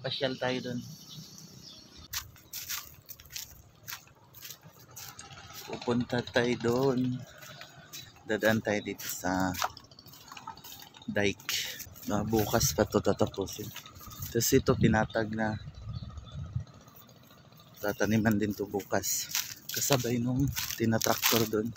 Papasyal tayo doon. Pupunta tayo doon. Dadaan tayo dito sa dike. Bukas pa ito tatapusin. Tapos ito pinatag na. Tataniman din to bukas. Kasabay nung tinatraktor doon.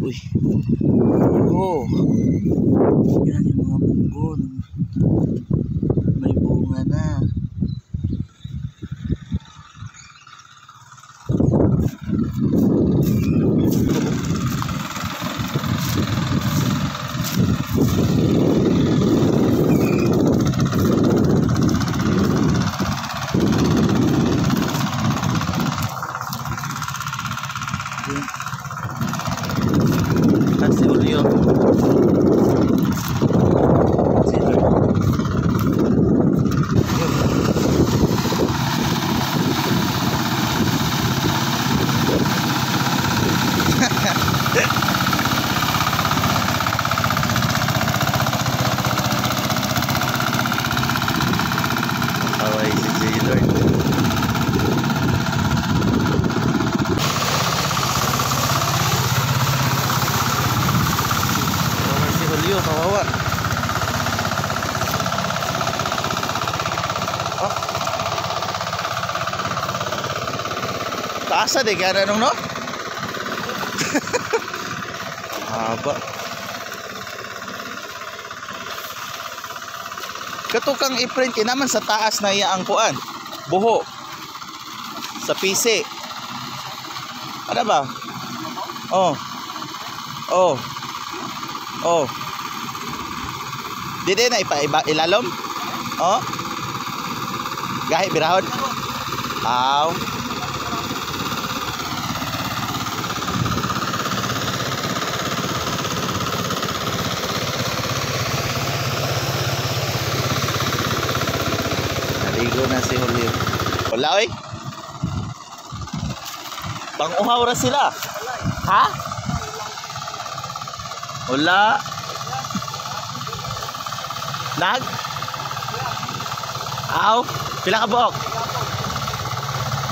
Uy. Oh. Yan yung mga munggon. May bunga na. Si Julio. Kaway si Jaylord. Kawawa. Oh. Taasa de gara nung no? Haba. Katukang i-print naman sa taas na iyaang kuan. Buho. Sa PC. Ano ba? Oh. Oh. Oh. Dili na ilalom? Oh. Gahi birahon. Aw. Naligo na si Julio. Wala oy. Pang-uhaw ra sila. Ha? Wala. Nag? Aw, pila ka buok?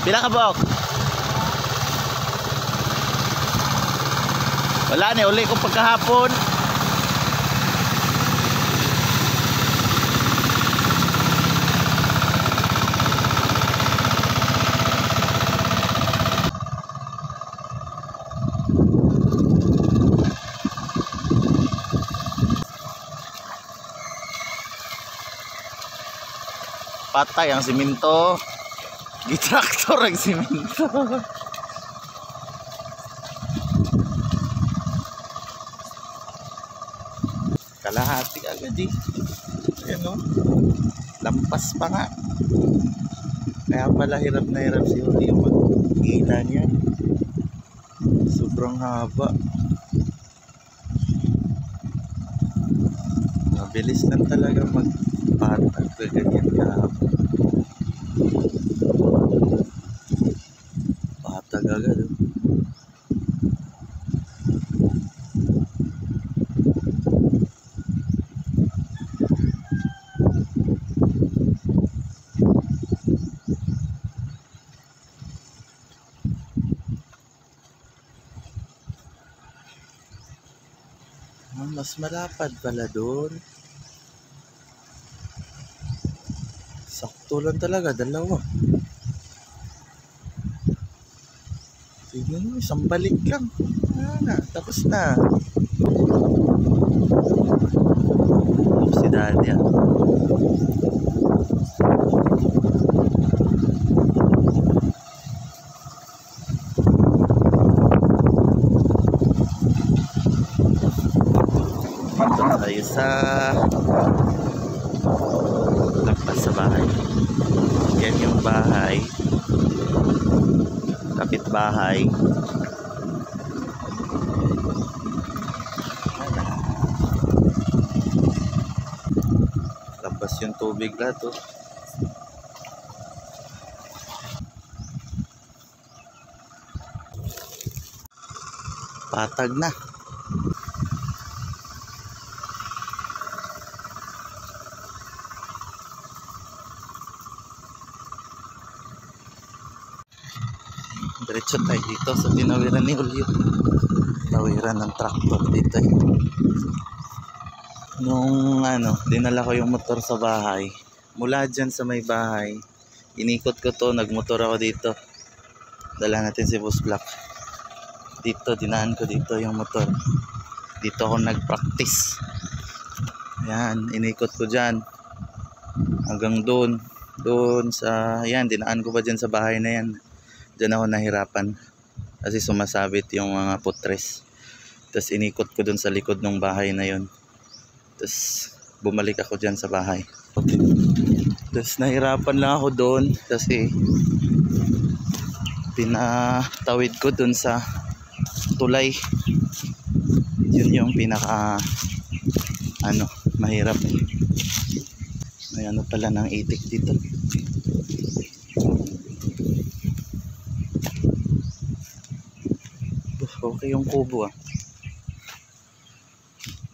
Pila ka buok? Wala ni, uli ko pagkahapon. Patay ang siminto. Gitraktor ang siminto. Kalahati agad eh. Ayan o. Lampas pa nga. Kaya pala hirap na hirap si Julio mag-gila niya. Sobrang haba. Mabilis lang talaga magpatag ka ganyan kahaba. Patag agad oh. Mas malapad pala doon. Sakto lang talaga, dalawa. Tignan mo, isang balik lang. Tapos na. Si Daddy ah. Tayo sa lampas sa bahay. Yan yung bahay, kapit bahay. Lampas yung tubig lahat oh. Patag na. Diretso tayo dito sa tinawiran ni Julio. Tawiran ng tractor dito eh. Nung dinala ko yung motor sa bahay, mula dyan sa may bahay, inikot ko to, nagmotor ako dito. Dala natin si Boss Black. Dito, dinaan ko dito yung motor. Dito ako nag-practice. Ayan, inikot ko dyan. Hanggang doon sa, ayan, dinaan ko pa dyan sa bahay na yan. Dyan ako nahirapan. Kasi sumasabit yung mga putres. Tapos inikot ko doon sa likod ng bahay na yon. Tapos bumalik ako dyan sa bahay. Tapos nahirapan lang ako doon kasi pinatawid ko doon sa tulay. Yun yung pinaka mahirap. May pala ng itik dito. Okay yung kubo ah.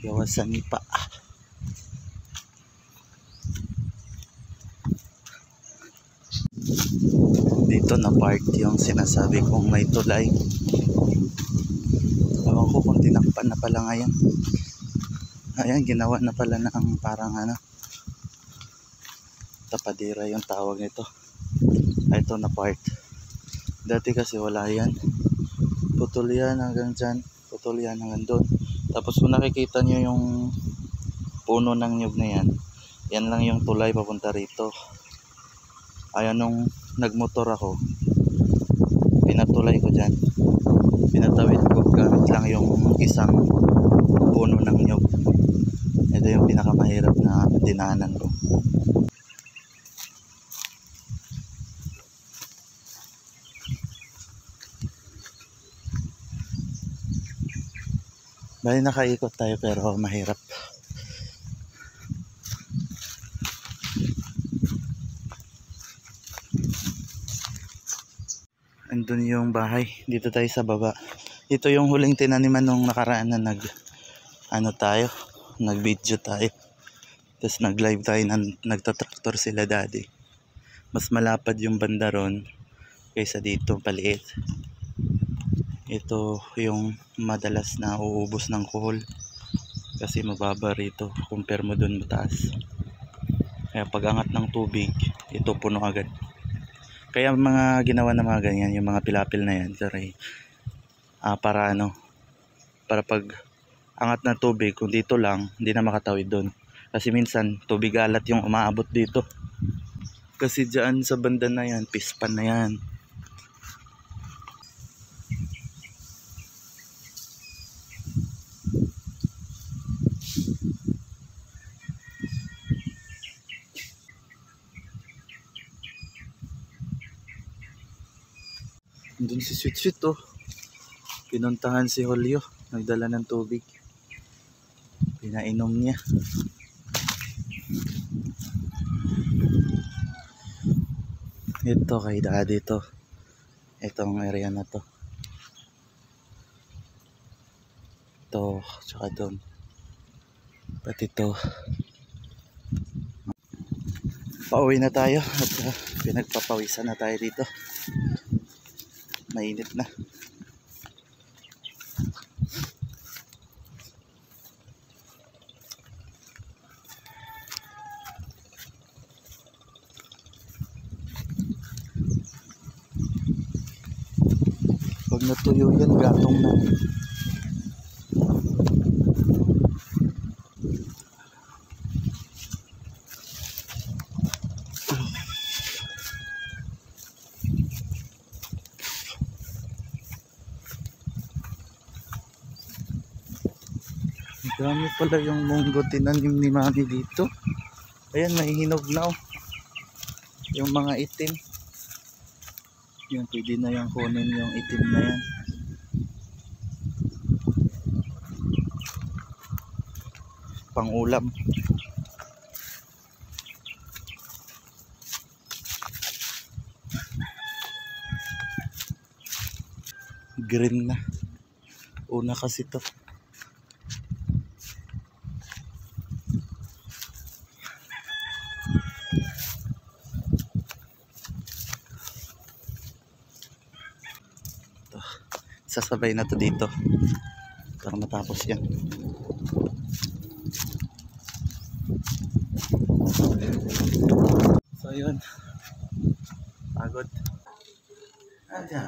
Yawasan pa. Dito na part yung sinasabi kong may tulay. Ewan ko kung tinakpan na pala ngayon. Ayan, ginawa na pala ng parang tapadera yung tawag nito. Ito na part. Dati kasi wala yan. Putol yan hanggang dyan. Putol yan hanggang doon. Tapos kung nakikita nyo yung puno ng nyug na yan, yan lang yung tulay papunta rito. Ayan, nung nagmotor ako, pinatulay ko dyan. Pinatawid ko gamit lang yung isang puno ng nyug. Ito yung pinakamahirap na dinaanan ko. Bali nakaikot tayo pero mahirap. Andun yung bahay. Dito tayo sa baba. Ito yung huling tinaniman nung nakaraan na nag-video tayo. Tapos nag-live tayo na nagtatraktor sila daddy. Mas malapad yung banda ron kaysa dito paliit. Ito yung madalas na uubos ng kuhol kasi mababa rito compare mo dun mataas. Kaya pag angat ng tubig, ito puno agad. Kaya mga ginawa na mga ganyan, yung mga pilapil na yan, sorry, para pag angat ng tubig, kung dito lang, hindi na makatawid doon. Kasi minsan, tubig alat yung umaabot dito. Kasi dyan sa banda na yan, pispan na yan. Doon si Sweet Sweet oh. Pinuntahan si Julio. Nagdala ng tubig. Pinainom niya. Ito kay daddy to. Itong area na to. Ito. Tsaka doon. Pati to. Pauwi na tayo. At pinagpapawisan na tayo dito. Mainit na. Pag natuyo yan, gatong na. Dami pala yung munggo tinanim ni mami dito. Ayan, may hinog na oh. Yung mga itim. Yan, pwede na yung kunin yung itim na yan. Pang ulam. Green na. Una kasi to. sasabay na to dito para matapos yan. So yun, pagod. Ayan.